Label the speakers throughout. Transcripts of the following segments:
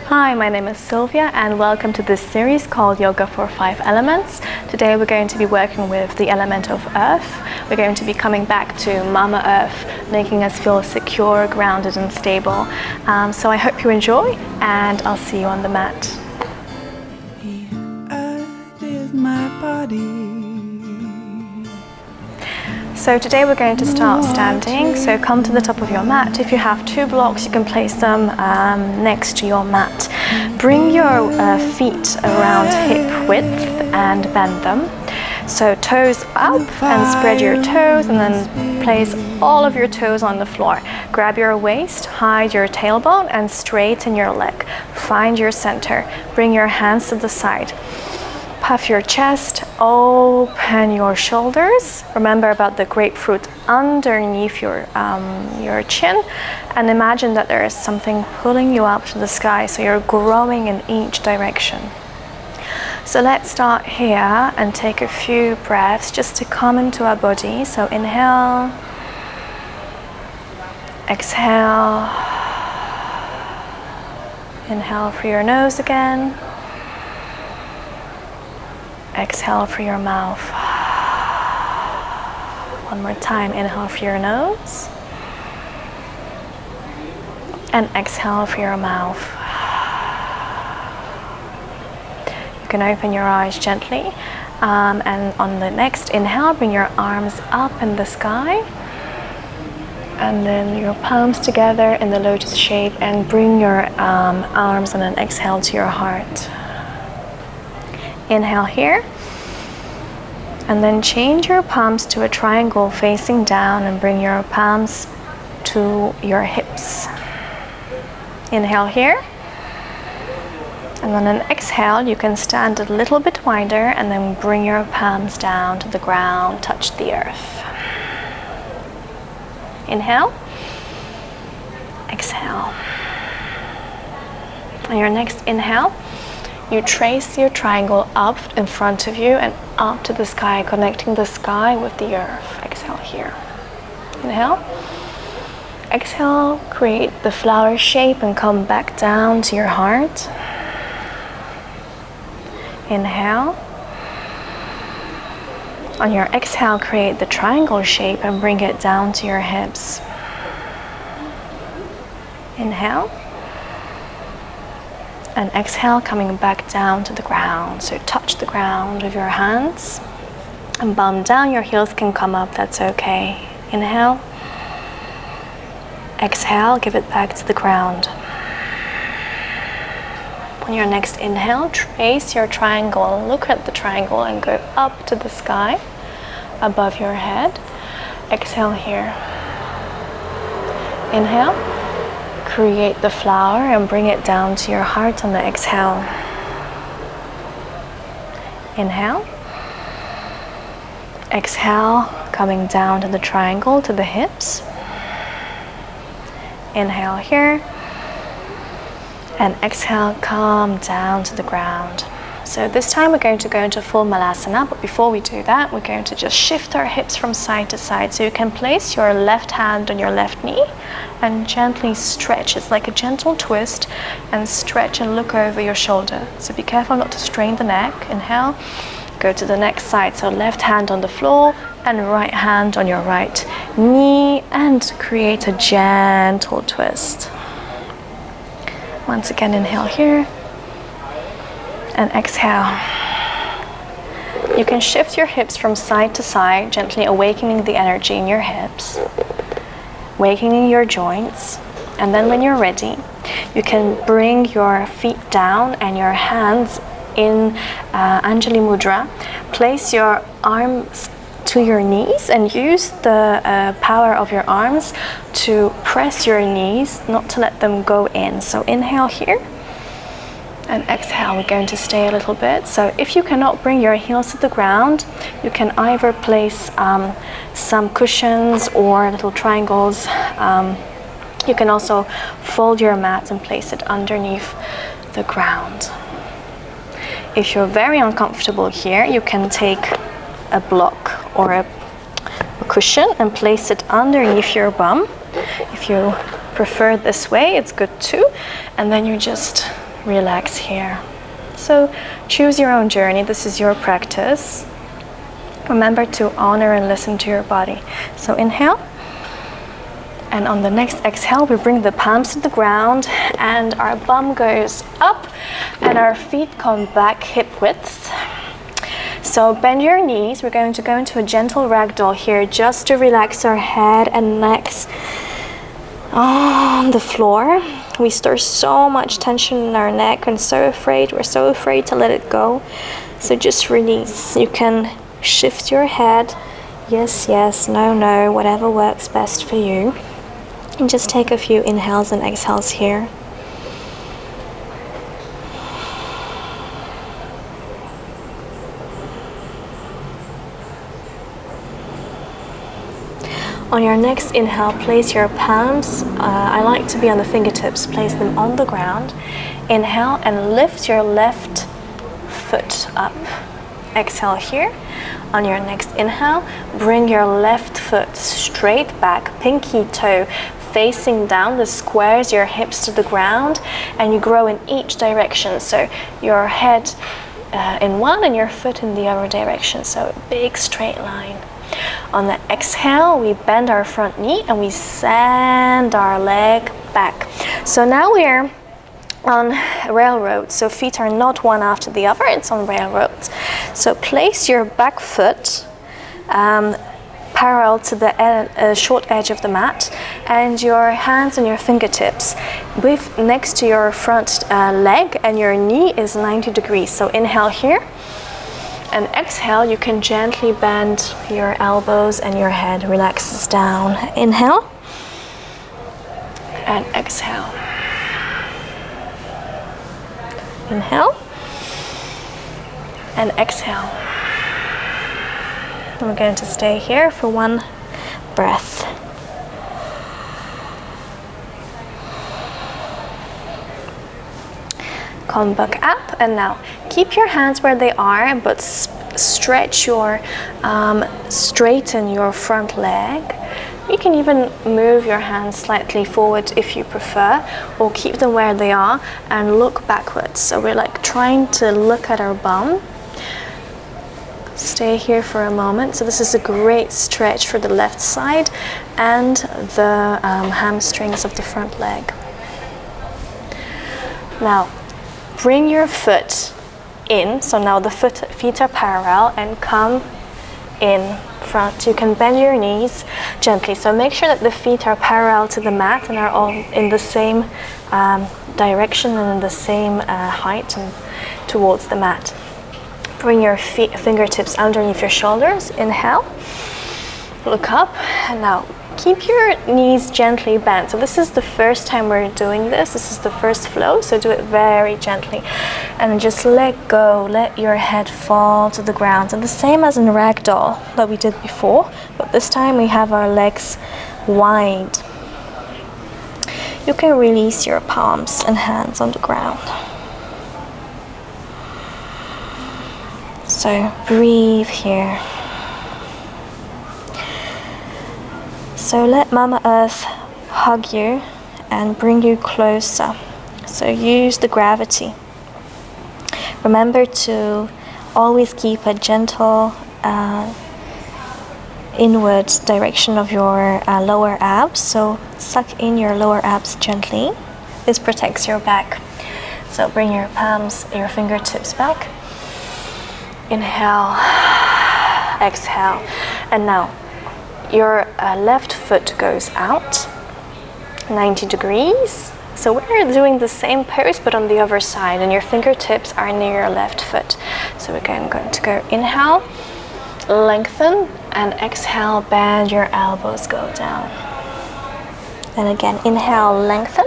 Speaker 1: Hi, my name is Sylvia and welcome to this series called Yoga for 5 Elements. Today we're going to be working with the element of Earth. We're going to be coming back to Mama Earth, making us feel secure, grounded and stable. So I hope you enjoy and I'll see you on the mat.
Speaker 2: Earth is my body.
Speaker 1: So today we're going to start standing, so come to the top of your mat. If you have 2 blocks, you can place them next to your mat. Bring your feet around hip width and bend them. So toes up and spread your toes and then place all of your toes on the floor. Grab your waist, hide your tailbone and straighten your leg. Find your center. Bring your hands to the side. Puff your chest, open your shoulders. Remember about the grapefruit underneath your chin, and imagine that there is something pulling you up to the sky, so you're growing in each direction. So let's start here and take a few breaths just to come into our body. So inhale, exhale, inhale through your nose again. Exhale through your mouth. One more time, inhale through your nose. And exhale through your mouth. You can open your eyes gently. And on the next inhale, bring your arms up in the sky. And then your palms together in the lotus shape and bring your arms on an exhale to your heart. Inhale here, and then change your palms to a triangle facing down and bring your palms to your hips. Inhale here, and on an exhale you can stand a little bit wider and then bring your palms down to the ground, touch the earth. Inhale, exhale. On your next inhale, you trace your triangle up in front of you and up to the sky, connecting the sky with the earth. Exhale here. Inhale. Exhale, create the flower shape and come back down to your heart. Inhale. On your exhale, create the triangle shape and bring it down to your hips. Inhale. And exhale, coming back down to the ground. So touch the ground with your hands and bum down. Your heels can come up, that's okay. Inhale. Exhale, give it back to the ground. On your next inhale, trace your triangle. Look at the triangle and go up to the sky above your head. Exhale here. Inhale. Create the flower and bring it down to your heart on the exhale. Inhale. Exhale, coming down to the triangle, to the hips. Inhale here. And exhale, come down to the ground. So this time we're going to go into full Malasana, but before we do that, we're going to just shift our hips from side to side. So you can place your left hand on your left knee and gently stretch. It's like a gentle twist, and stretch and look over your shoulder. So be careful not to strain the neck. Inhale, go to the next side. So left hand on the floor and right hand on your right knee, and create a gentle twist. Once again, inhale here. And exhale. You can shift your hips from side to side, gently awakening the energy in your hips, awakening your joints. And then when you're ready, you can bring your feet down and your hands in Anjali Mudra. Place your arms to your knees and use the power of your arms to press your knees, not to let them go in. So inhale here. And exhale, we're going to stay a little bit. So if you cannot bring your heels to the ground, you can either place some cushions or little triangles. You can also fold your mat and place it underneath the ground. If you're very uncomfortable here, you can take a block or a cushion and place it underneath your bum. If you prefer this way, it's good too. And then you just relax here. So choose your own journey. This is your practice. Remember to honor and listen to your body. So inhale. And on the next exhale, we bring the palms to the ground and our bum goes up and our feet come back hip width. So bend your knees. We're going to go into a gentle ragdoll here just to relax our head and necks on the floor. We store so much tension in our neck and we're so afraid to let it go. So just release. You can shift your head. Yes, yes, no, no, whatever works best for you. And just take a few inhales and exhales here. On your next inhale, place your palms, I like to be on the fingertips, place them on the ground. Inhale and lift your left foot up. Exhale here. On your next inhale, bring your left foot straight back, pinky toe facing down. This squares your hips to the ground and you grow in each direction. So your head in one and your foot in the other direction. So a big straight line. On the exhale, we bend our front knee and we send our leg back. So now we're on railroads, so feet are not one after the other, it's on railroads. So place your back foot parallel to the short edge of the mat and your hands and your fingertips next to your front leg, and your knee is 90 degrees. So inhale here. And exhale, you can gently bend your elbows and your head relaxes down. Inhale and exhale. Inhale and exhale. We're going to stay here for one breath. Come back up, and now keep your hands where they are, but stretch your, straighten your front leg. You can even move your hands slightly forward if you prefer, or keep them where they are and look backwards. So we're like trying to look at our bum. Stay here for a moment. So this is a great stretch for the left side and the hamstrings of the front leg. Now, bring your foot in. So now the feet are parallel and come in front. You can bend your knees gently. So make sure that the feet are parallel to the mat and are all in the same direction and in the same height and towards the mat. Bring your fingertips underneath your shoulders. Inhale. Look up. And now keep your knees gently bent. So this is the first time we're doing this. This is the first flow, so do it very gently. And just let go, let your head fall to the ground. And the same as in ragdoll that we did before, but this time we have our legs wide. You can release your palms and hands on the ground. So breathe here. So let Mama Earth hug you and bring you closer. So use the gravity. Remember to always keep a gentle inward direction of your lower abs. So suck in your lower abs gently. This protects your back. So bring your palms, your fingertips back. Inhale, exhale. And now your left foot goes out 90 degrees. So we're doing the same pose but on the other side, and your fingertips are near your left foot. So we're going to go inhale, lengthen, and exhale, bend your elbows, go down. And again, inhale, lengthen.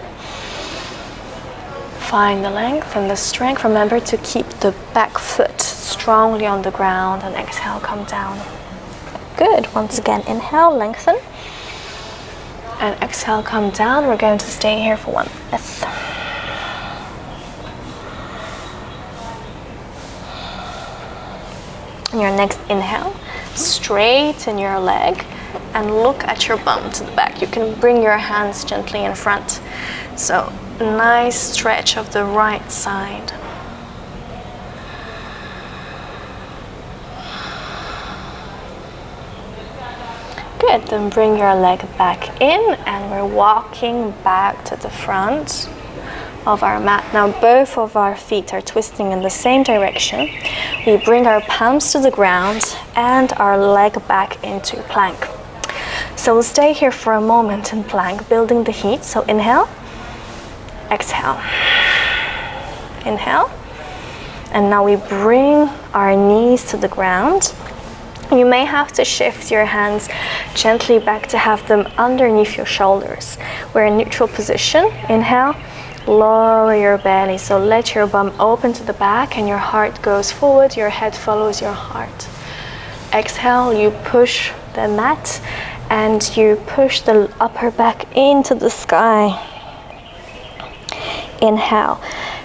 Speaker 1: Find the length and the strength. Remember to keep the back foot strongly on the ground, and exhale, come down. Good. Once again, inhale, lengthen. And exhale, come down. We're going to stay here for one breath. And your next inhale, straighten your leg and look at your bum to the back. You can bring your hands gently in front. So nice stretch of the right side. Good, then bring your leg back in and we're walking back to the front of our mat. Now both of our feet are twisting in the same direction. We bring our palms to the ground and our leg back into plank. So we'll stay here for a moment in plank, building the heat. So inhale, exhale, inhale. And now we bring our knees to the ground. You may have to shift your hands gently back to have them underneath your shoulders. We're in neutral position. Inhale, lower your belly. So let your bum open to the back and your heart goes forward, your head follows your heart. Exhale, you push the mat and you push the upper back into the sky. Inhale.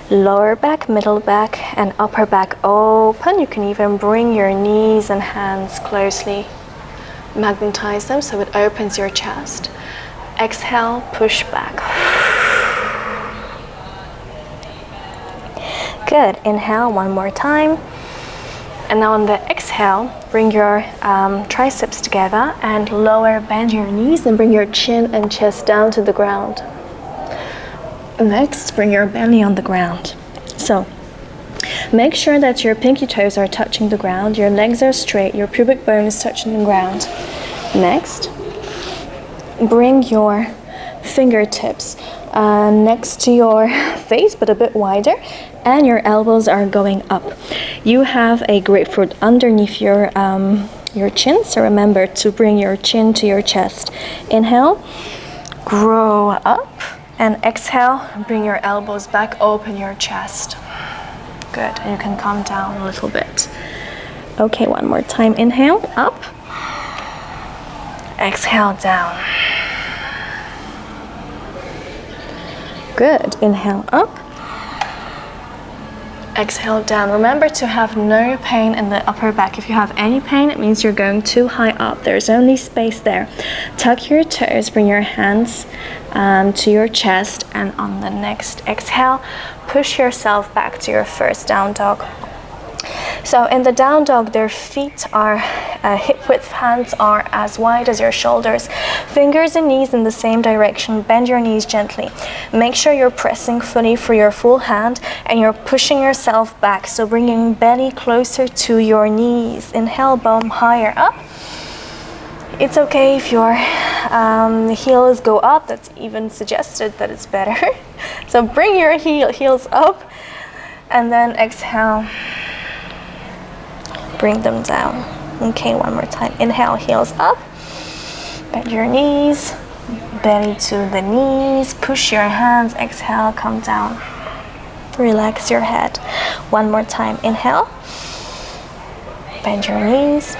Speaker 1: Lower back, middle back, and upper back open. You can even bring your knees and hands closely, magnetize them so it opens your chest. Exhale, push back. Good, inhale one more time. And now on the exhale, bring your triceps together and lower, bend your knees and bring your chin and chest down to the ground. Next, bring your belly on the ground. So, make sure that your pinky toes are touching the ground, your legs are straight, your pubic bone is touching the ground. Next, bring your fingertips next to your face, but a bit wider, and your elbows are going up. You have a grapefruit underneath your chin, so remember to bring your chin to your chest. Inhale, grow up. And exhale, bring your elbows back, open your chest. Good, and you can come down a little bit. Okay, one more time. Inhale, up. Exhale, down. Good, inhale, up. Exhale, down. Remember to have no pain in the upper back. If you have any pain, it means you're going too high up. There's only space there. Tuck your toes, bring your hands to your chest, and on the next exhale, push yourself back to your first down dog. So in the down dog, their feet are hip width, hands are as wide as your shoulders, fingers and knees in the same direction. Bend your knees gently. Make sure you're pressing fully for your full hand and you're pushing yourself back, so bringing belly closer to your knees. Inhale, bum higher up. It's okay if your heels go up. That's even suggested that it's better. So bring your heels up and then exhale. Bring them down. Okay, one more time. Inhale, heels up. Bend your knees, belly to the knees. Push your hands. Exhale, come down. Relax your head. One more time. Inhale. Bend your knees.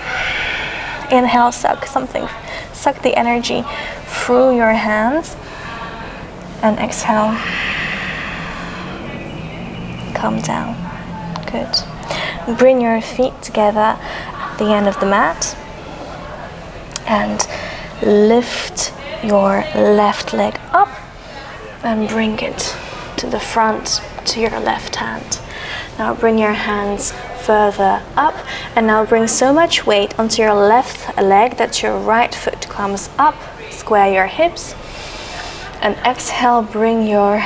Speaker 1: Inhale, suck the energy through your hands. And exhale. Come down. Good. Bring your feet together at the end of the mat and lift your left leg up and bring it to the front to your left hand. Now bring your hands further up and now bring so much weight onto your left leg that your right foot comes up. Square your hips and exhale, bring your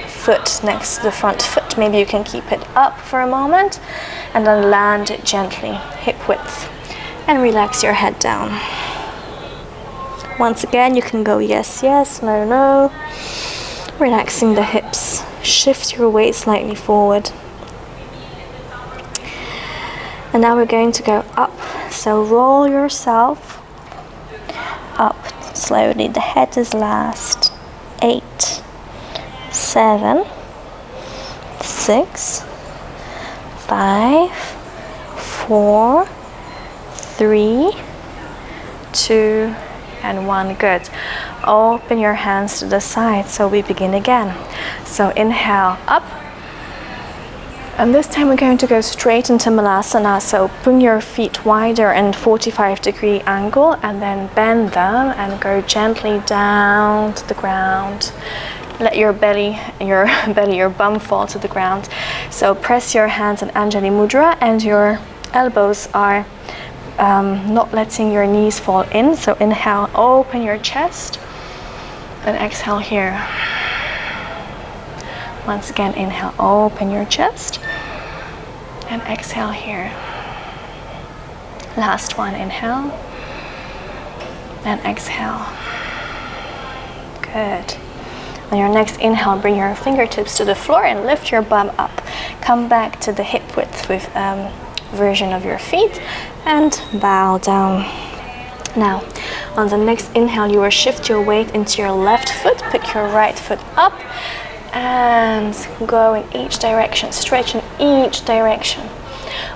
Speaker 1: foot next to the front foot. Maybe you can keep it up for a moment and then land it gently, hip width, and relax your head down. Once again, you can go yes, yes, no, no. Relaxing the hips. Shift your weight slightly forward. And now we're going to go up. So roll yourself up slowly. The head is last. 8, 7, 6, 5, 4, 3, 2, and 1. Good. Open your hands to the side. So we begin again. So inhale up. And this time we're going to go straight into Malasana. So bring your feet wider and 45-degree angle and then bend them and go gently down to the ground. let your belly, your bum fall to the ground. So press your hands in Anjali Mudra, and your elbows are not letting your knees fall in. So inhale, open your chest, and exhale here. Once again, inhale, open your chest, and exhale here. Last one, inhale, and exhale. Good. On your next inhale, bring your fingertips to the floor and lift your bum up. Come back to the hip width with version of your feet and bow down. Now, on the next inhale, you will shift your weight into your left foot, pick your right foot up, and go in each direction, stretch in each direction.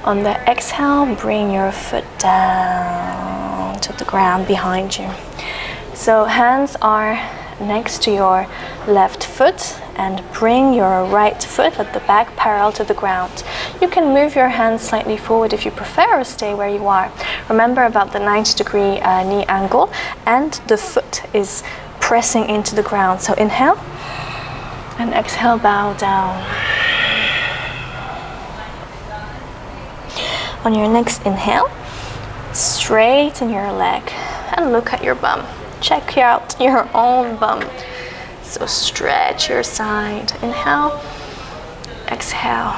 Speaker 1: On the exhale, bring your foot down to the ground behind you. So hands are next to your left foot, and bring your right foot at the back parallel to the ground. You can move your hands slightly forward if you prefer, or stay where you are. Remember about the 90-degree knee angle, and the foot is pressing into the ground. So inhale, and exhale, bow down. On your next inhale, straighten your leg and look at your bum. Check out your own bum. So stretch your side. Inhale, exhale.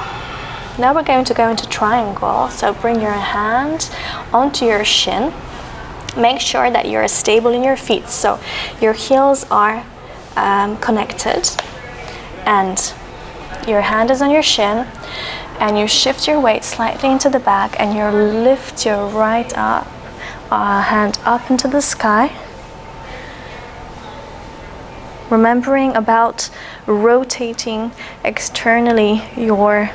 Speaker 1: Now we're going to go into triangle. So bring your hand onto your shin. Make sure that you're stable in your feet. So your heels are connected, and your hand is on your shin, and you shift your weight slightly into the back, and you lift your right hand up into the sky. Remembering about rotating externally your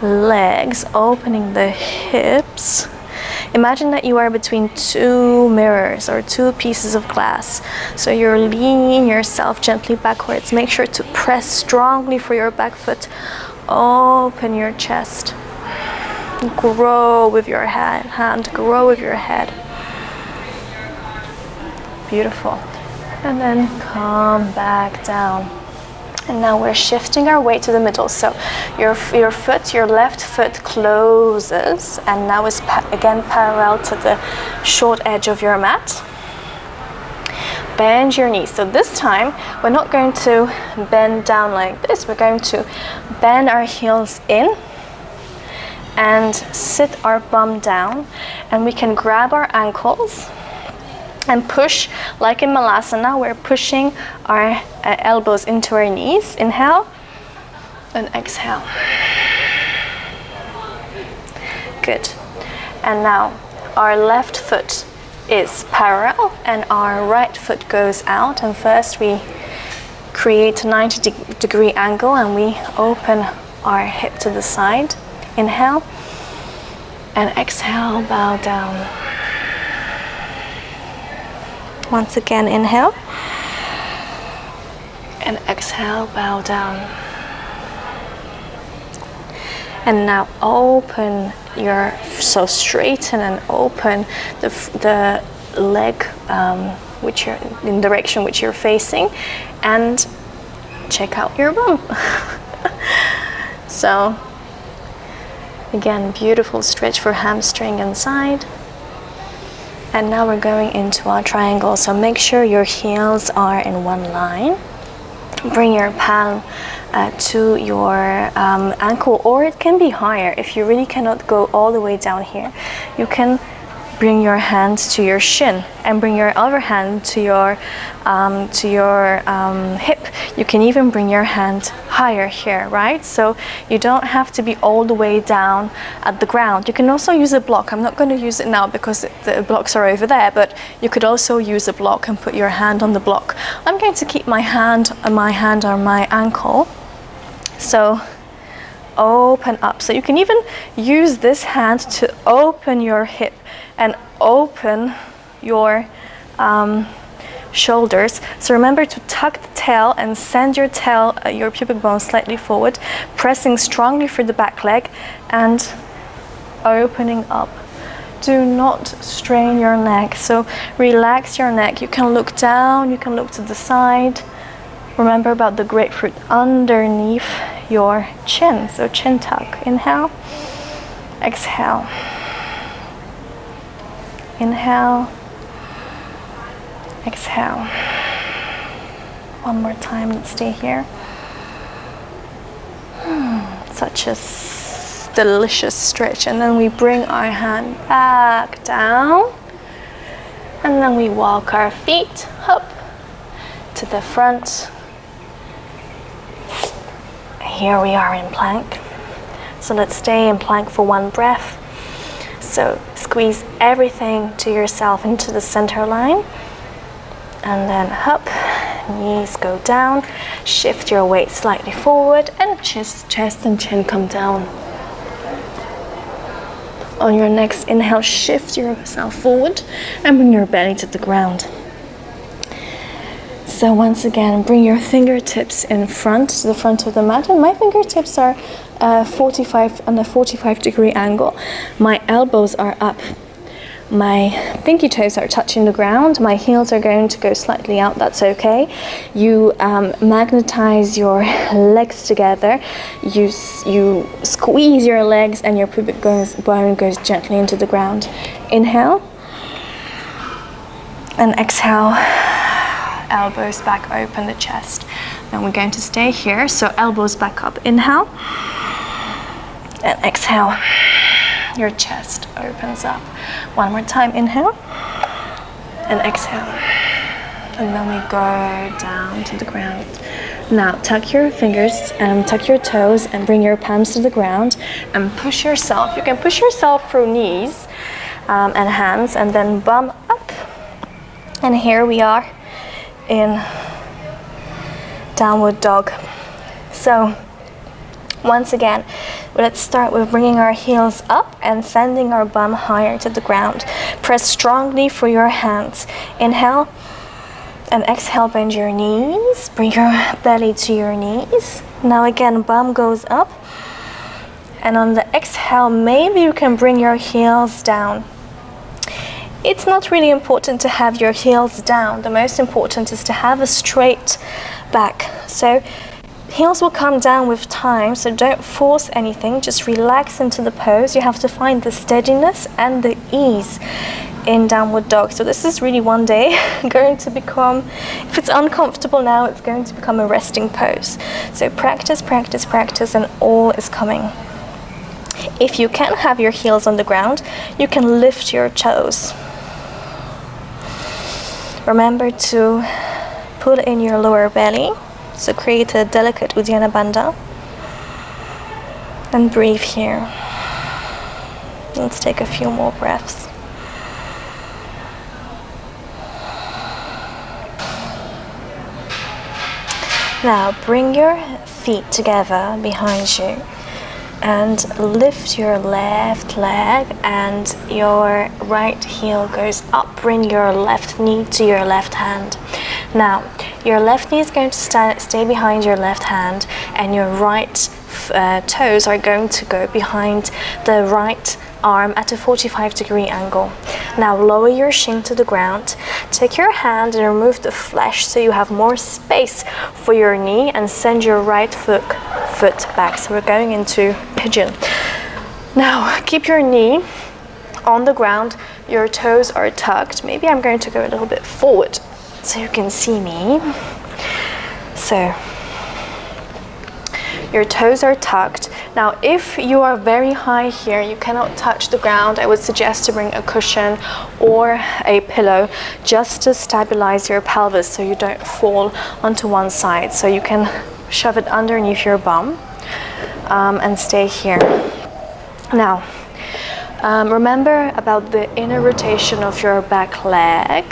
Speaker 1: legs, opening the hips. Imagine that you are between two mirrors or two pieces of glass. So you're leaning yourself gently backwards. Make sure to press strongly for your back foot. Open your chest. Grow with your hand, grow with your head. Beautiful. And then come back down. And now we're shifting our weight to the middle. So your foot, your left foot closes, and now is again parallel to the short edge of your mat. Bend your knees. So this time we're not going to bend down like this. We're going to bend our heels in and sit our bum down, and we can grab our ankles and push like in Malasana. We're pushing our elbows into our knees. Inhale and exhale. Good. And now our left foot is parallel and our right foot goes out, and first we create a 90-degree angle and we open our hip to the side. Inhale and exhale, bow down. Once again, inhale and exhale, bow down. And now open so straighten and open the leg which you're in direction which you're facing, and check out your bum. So again, beautiful stretch for hamstring and side. And now we're going into our triangle. So make sure your heels are in one line. Bring your palm to your ankle, or it can be higher. If you really cannot go all the way down here, you can bring your hands to your shin and bring your other hand to your hip. You can even bring your hand higher here, right? So you don't have to be all the way down at the ground. You can also use a block. I'm not going to use it now because the blocks are over there, but you could also use a block and put your hand on the block. I'm going to keep my hand on my ankle. So open up. So you can even use this hand to open your hip and open your shoulders. So remember to tuck the tail and send your tail, your pubic bone slightly forward, pressing strongly for the back leg and opening up. Do not strain your neck. So relax your neck. You can look down, you can look to the side. Remember about the grapefruit underneath your chin. So chin tuck. Inhale. Exhale. Inhale. Exhale. One more time. Let's stay here. Such a delicious stretch. And then we bring our hand back down. And then we walk our feet up to the front. Here we are in plank. So let's stay in plank for one breath. So squeeze everything to yourself into the center line. And then up, knees go down. Shift your weight slightly forward and chest and chin come down. On your next inhale, shift yourself forward and bring your belly to the ground. So once again, bring your fingertips in front, to the front of the mat. And my fingertips are 45-degree angle. My elbows are up. My pinky toes are touching the ground. My heels are going to go slightly out. That's okay. You magnetize your legs together. You squeeze your legs and your pubic bone goes gently into the ground. Inhale. And exhale. Elbows back, open the chest. Then we're going to stay here. So elbows back up. Inhale. And exhale. Your chest opens up. One more time, inhale and exhale. And then we go down to the ground. Now tuck your fingers and tuck your toes and bring your palms to the ground and push yourself. You can push yourself through knees and hands and then bum up. And here we are in downward dog. So once again, let's start with bringing our heels up and sending our bum higher to the ground. Press strongly for your hands. Inhale and exhale, bend your knees. Bring your belly to your knees. Now again, bum goes up. And on the exhale, maybe you can bring your heels down. It's not really important to have your heels down. The most important is to have a straight back. So heels will come down with time, so don't force anything, just relax into the pose. You have to find the steadiness and the ease in downward dog. So this is really one day going to become, if it's uncomfortable now, it's going to become a resting pose. So practice, practice, practice, and all is coming. If you can have your heels on the ground, you can lift your toes. Remember to pull in your lower belly. So create a delicate Uddiyana Bandha. And breathe here. Let's take a few more breaths. Now bring your feet together behind you and lift your left leg and your right heel goes up. Bring your left knee to your left hand. Now, your left knee is going to stay behind your left hand and your right toes are going to go behind the right arm at a 45-degree angle. Now lower your shin to the ground. Take your hand and remove the flesh so you have more space for your knee and send your right foot back. So we're going into pigeon. Now keep your knee on the ground. Your toes are tucked. Maybe I'm going to go a little bit forward so you can see me. So your toes are tucked. Now if you are very high here, you cannot touch the ground, I would suggest to bring a cushion or a pillow just to stabilize your pelvis so you don't fall onto one side. So you can shove it underneath your bum and stay here. Now remember about the inner rotation of your back leg.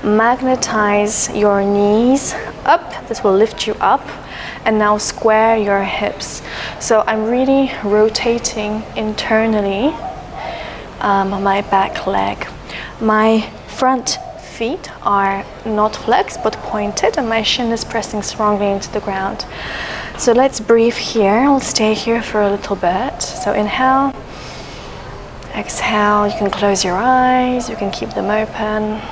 Speaker 1: Magnetize your knees up. This will lift you up. And now square your hips. So I'm really rotating internally my back leg. My front feet are not flexed but pointed and my shin is pressing strongly into the ground. So let's breathe here. I'll stay here for a little bit. So inhale, exhale. You can close your eyes, you can keep them open.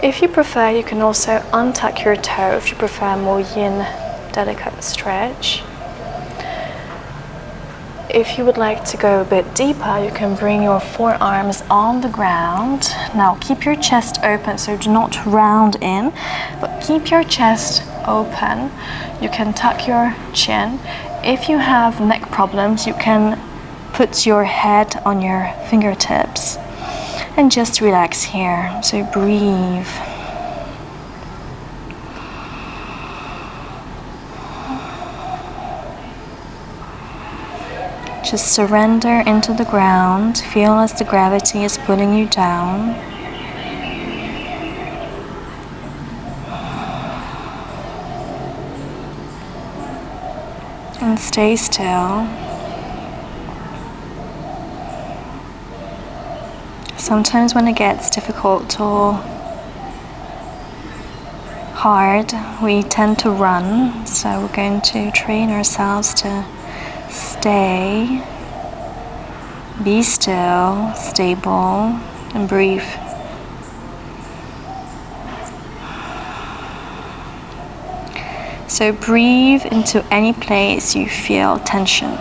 Speaker 1: If you prefer, you can also untuck your toe if you prefer a more yin delicate stretch. If you would like to go a bit deeper, you can bring your forearms on the ground. Now keep your chest open, so do not round in, but keep your chest open. You can tuck your chin. If you have neck problems, you can put your head on your fingertips and just relax here. So breathe. Just surrender into the ground. Feel as the gravity is pulling you down. And stay still. Sometimes when it gets difficult or hard, we tend to run. So we're going to train ourselves to stay, be still, stable, and breathe. So breathe into any place you feel tension.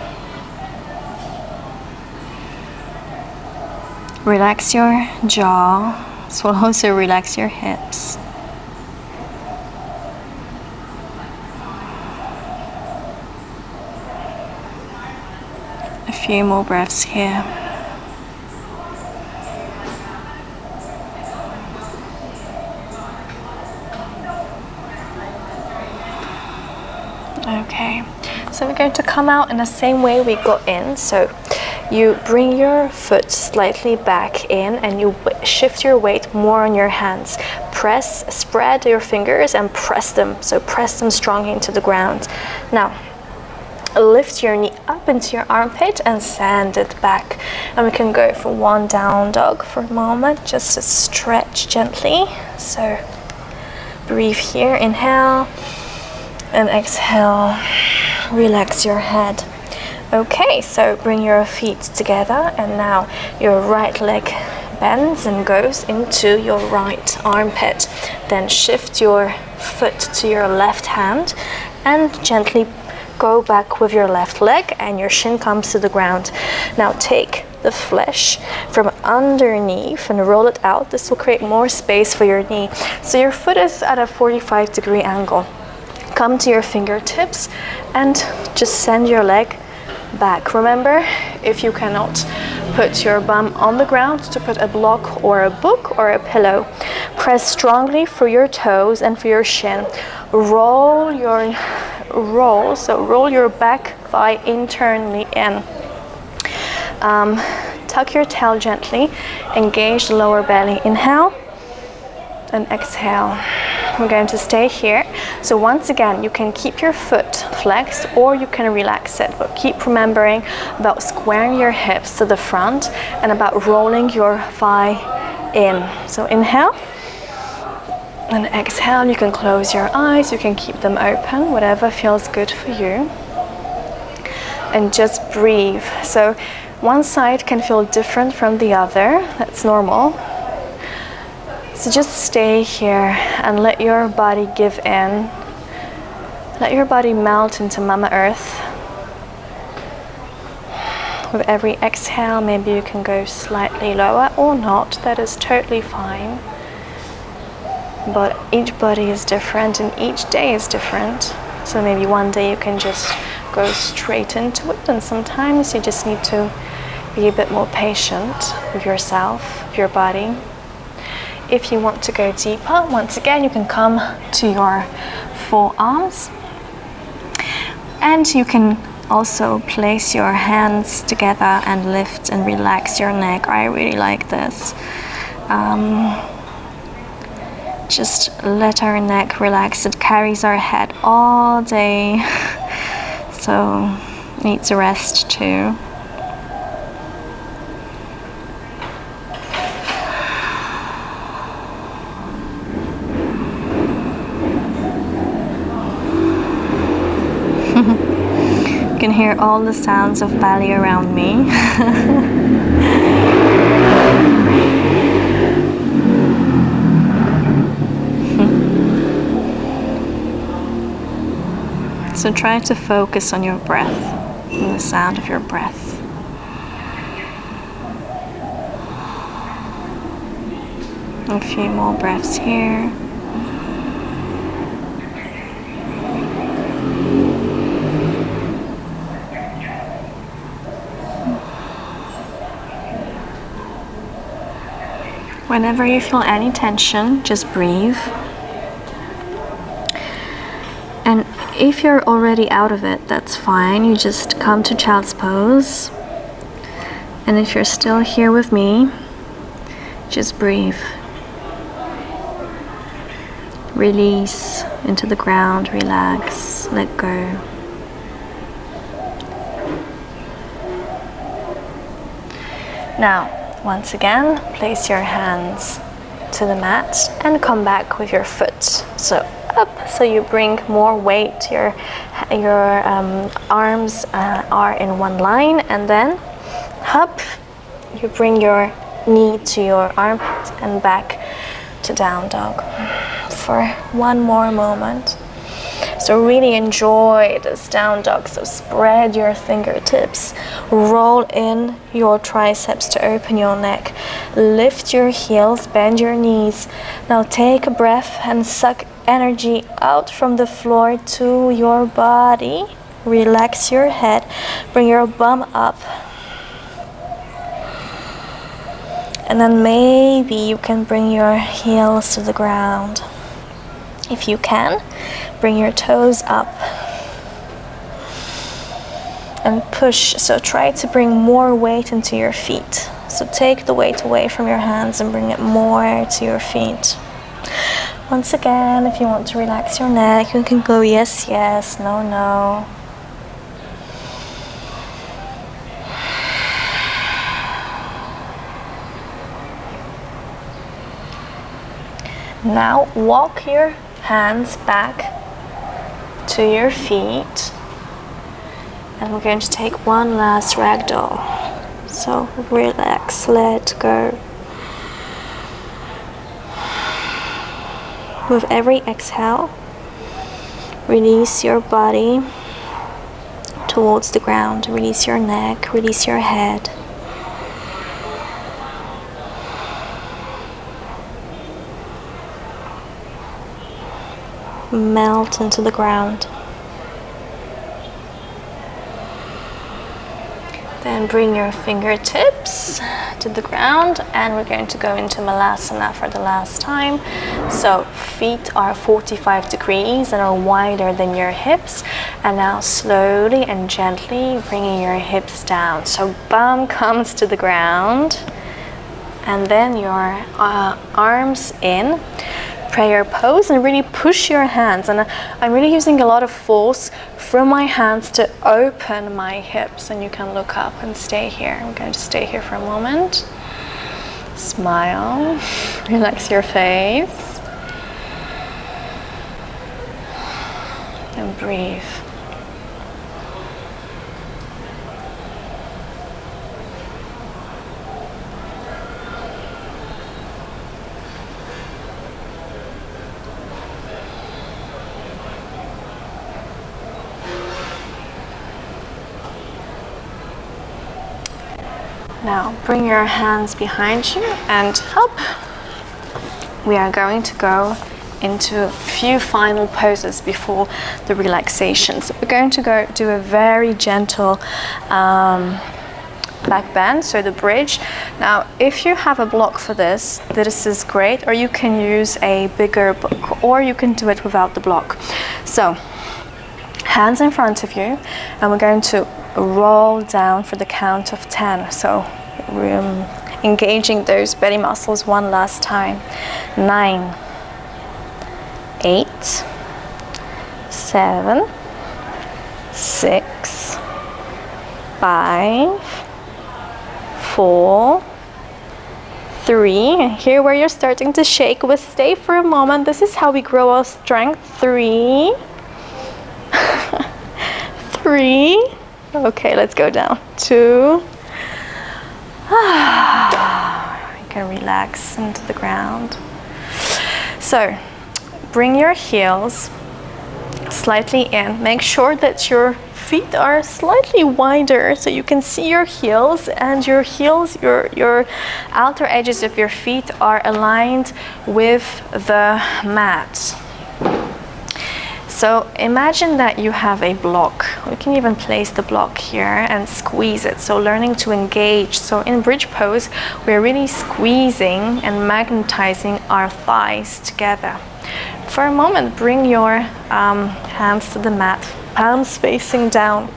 Speaker 1: Relax your jaw. This will also relax your hips. A few more breaths here. Okay, so we're going to come out in the same way we got in. So you bring your foot slightly back in and you shift your weight more on your hands. Spread your fingers and press them. So press them strongly into the ground. Now, lift your knee up into your armpit and sand it back. And we can go for one down dog for a moment, just to stretch gently. So breathe here, inhale, and exhale. Relax your head. Okay, so bring your feet together, and now your right leg bends and goes into your right armpit. Then shift your foot to your left hand and gently go back with your left leg, and your shin comes to the ground. Now take the flesh from underneath and roll it out. This will create more space for your knee. So your foot is at a 45-degree angle. Come to your fingertips and just send your leg back. Remember, if you cannot put your bum on the ground, to put a block or a book or a pillow. Press strongly for your toes and for your shin. Roll your back thigh internally in. Tuck your tail gently. Engage the lower belly. Inhale and exhale. We're going to stay here. So once again, you can keep your foot flexed or you can relax it, but keep remembering about squaring your hips to the front and about rolling your thigh in. So inhale and exhale. You can close your eyes, you can keep them open, whatever feels good for you. And just breathe. So one side can feel different from the other. That's normal. So just stay here and let your body give in. Let your body melt into Mama Earth. With every exhale, maybe you can go slightly lower or not. That is totally fine. But each body is different and each day is different. So maybe one day you can just go straight into it, and sometimes you just need to be a bit more patient with yourself, with your body. If you want to go deeper, once again, you can come to your forearms, and you can also place your hands together and lift and relax your neck. I really like this. Just let our neck relax. It carries our head all day, so needs a rest too. You can hear all the sounds of Bali around me. So try to focus on your breath, on the sound of your breath. A few more breaths here. Whenever you feel any tension, just breathe. And if you're already out of it, that's fine. You just come to child's pose. And if you're still here with me, just breathe. Release into the ground, relax, let go. Now, once again, place your hands to the mat and come back with your foot. So up, so you bring more weight. Your arms are in one line, and then up, you bring your knee to your armpit and back to down dog for one more moment. So really enjoy this down dog. So spread your fingertips, roll in your triceps to open your neck, lift your heels, bend your knees. Now take a breath and suck energy out from the floor to your body. Relax your head, bring your bum up. And then maybe you can bring your heels to the ground. If you can, bring your toes up and push. So try to bring more weight into your feet. So take the weight away from your hands and bring it more to your feet. Once again, if you want to relax your neck, you can go yes, yes, no, no. Now walk your hands back to your feet, and we're going to take one last ragdoll. So relax, let go. With every exhale, release your body towards the ground. Release your neck, release your head. Melt into the ground. Then bring your fingertips to the ground, and we're going to go into Malasana for the last time. So feet are 45 degrees and are wider than your hips. And now slowly and gently bringing your hips down. So bum comes to the ground, and then your arms in. Prayer pose, and really push your hands, and I'm really using a lot of force from my hands to open my hips, and you can look up and stay here. I'm going to stay here for a moment. Smile, relax your face, and breathe. Now bring your hands behind you and up. We are going to go into a few final poses before the relaxation. So we're going to go do a very gentle back bend, so the bridge. Now if you have a block for this, this is great, or you can use a bigger block, or you can do it without the block. So hands in front of you, and we're going to roll down for the count of 10. So engaging those belly muscles one last time. 9, 8, 7, 6, 5, 4, 3. Here where you're starting to shake, we'll stay for a moment. This is how we grow our strength. 3, 3. Okay, let's go down. 2. You can relax into the ground. So bring your heels slightly in. Make sure that your feet are slightly wider so you can see your heels, and your heels, your outer edges of your feet are aligned with the mat. So imagine that you have a block. We can even place the block here and squeeze it. So learning to engage. So in bridge pose, we're really squeezing and magnetizing our thighs together. For a moment, bring your hands to the mat, palms facing down,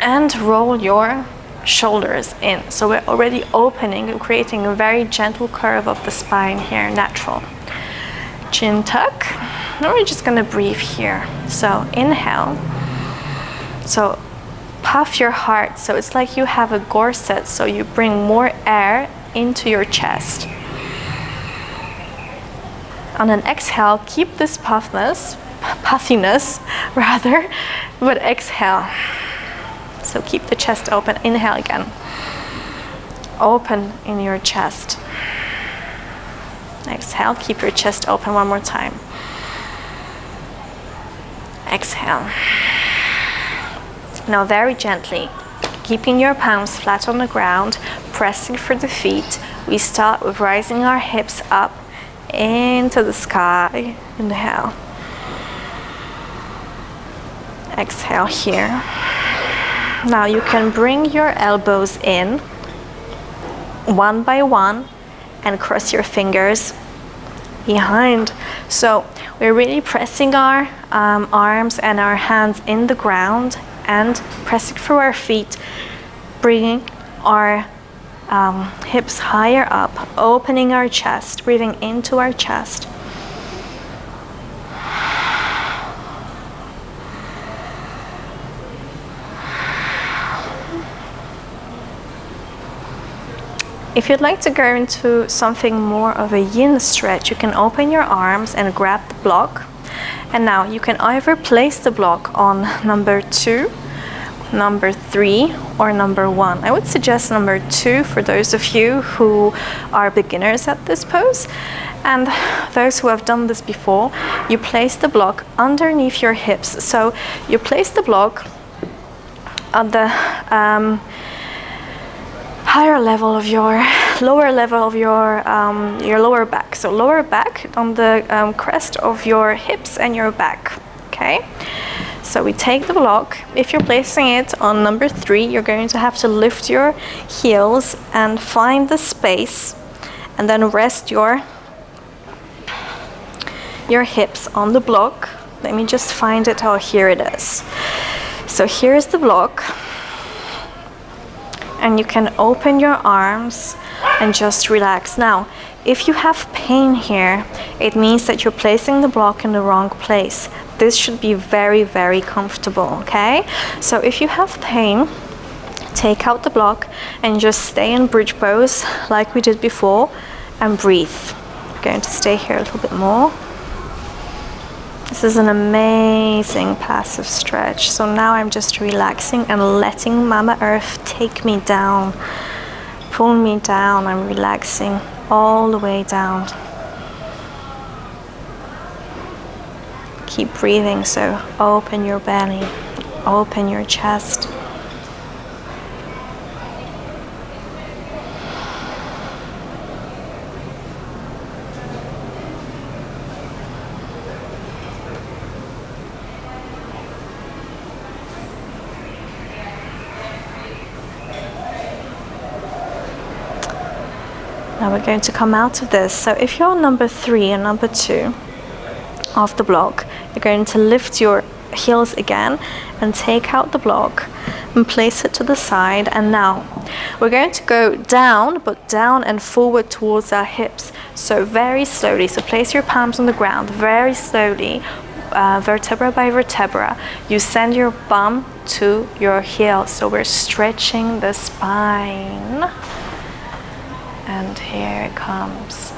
Speaker 1: and roll your shoulders in. So we're already opening and creating a very gentle curve of the spine here, natural. Chin tuck. Now we're just gonna breathe here. So inhale. So puff your heart. So it's like you have a corset. So you bring more air into your chest. On an exhale, keep this puffiness rather, but exhale. So keep the chest open. Inhale again. Open in your chest. Exhale, keep your chest open one more time. Exhale. Now very gently, keeping your palms flat on the ground, pressing for the feet, we start with rising our hips up into the sky. Inhale. Exhale here. Now you can bring your elbows in one by one and cross your fingers behind. So we're really pressing our arms and our hands in the ground and pressing through our feet, bringing our hips higher up, opening our chest, breathing into our chest. If you'd like to go into something more of a Yin stretch, you can open your arms and grab the block. And now you can either place the block on number 2, number 3, or number 1. I would suggest number 2 for those of you who are beginners at this pose. And those who have done this before, you place the block underneath your hips. So you place the block on the higher level of your lower level of your lower back. So lower back on the crest of your hips and your back. Okay. So we take the block. If you're placing it on number 3, you're going to have to lift your heels and find the space, and then rest your hips on the block. Let me just find it. Oh, here it is. So here's the block. And you can open your arms and just relax. Now, if you have pain here, it means that you're placing the block in the wrong place. This should be very, very comfortable, okay? So if you have pain, take out the block and just stay in bridge pose like we did before and breathe. I'm going to stay here a little bit more. This is an amazing passive stretch. So now I'm just relaxing and letting Mama Earth take me down, pull me down. I'm relaxing all the way down. Keep breathing, so open your belly, open your chest. Now we're going to come out of this. So if you're on number 3 and number 2 of the block, you're going to lift your heels again and take out the block and place it to the side. And now we're going to go down, but down and forward towards our hips. So very slowly. So place your palms on the ground very slowly, vertebra by vertebra. You send your bum to your heel. So we're stretching the spine. And here it comes.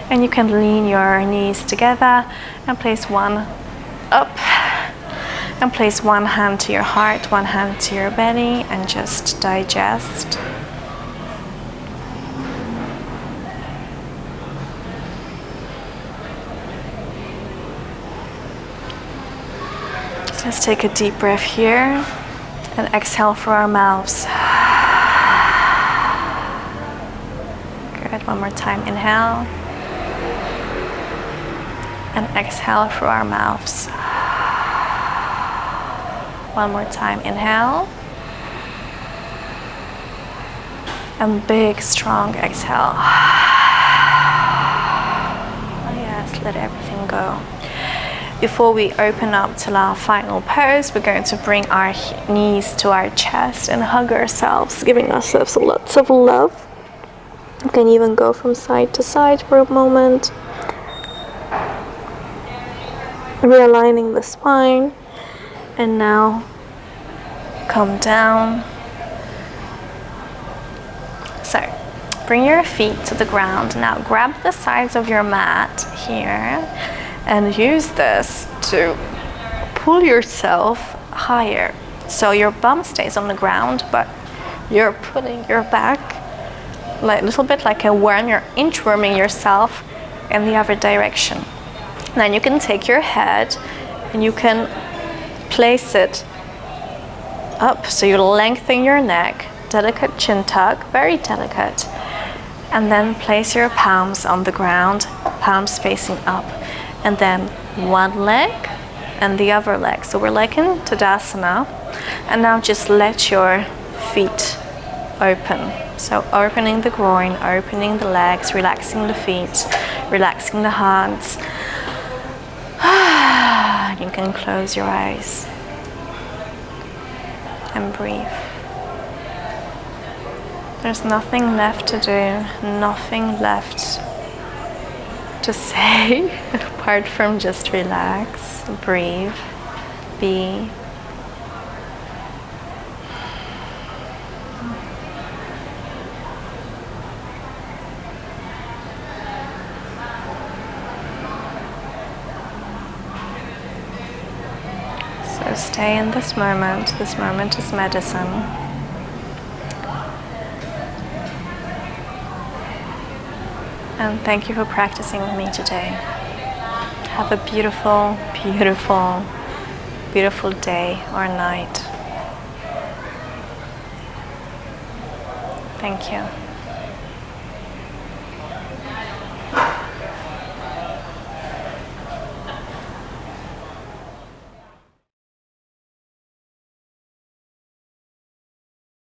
Speaker 1: And you can lean your knees together and place one up and place one hand to your heart, one hand to your belly, and just digest. Let's take a deep breath here and exhale through our mouths. Good, one more time, inhale. And exhale through our mouths. One more time, inhale. And big, strong exhale. Oh yes, let everything go. Before we open up to our final pose, we're going to bring our knees to our chest and hug ourselves, giving ourselves lots of love. You can even go from side to side for a moment. Realigning the spine. And now come down. So bring your feet to the ground. Now grab the sides of your mat here and use this to pull yourself higher. So your bum stays on the ground, but you're putting your back like a little bit like a worm. You're inchworming yourself in the other direction. Then you can take your head and you can place it up, so you lengthen your neck, delicate chin tuck, very delicate, and then place your palms on the ground, palms facing up, and then one leg and the other leg. So we're like in Tadasana, and now just let your feet open. So opening the groin, opening the legs, relaxing the feet, relaxing the hands. You can close your eyes and breathe. There's nothing left to do, nothing left to say apart from just relax, breathe, be. So stay in this moment. This moment is medicine. And thank you for practicing with me today. Have a beautiful, beautiful, beautiful day or night. Thank you.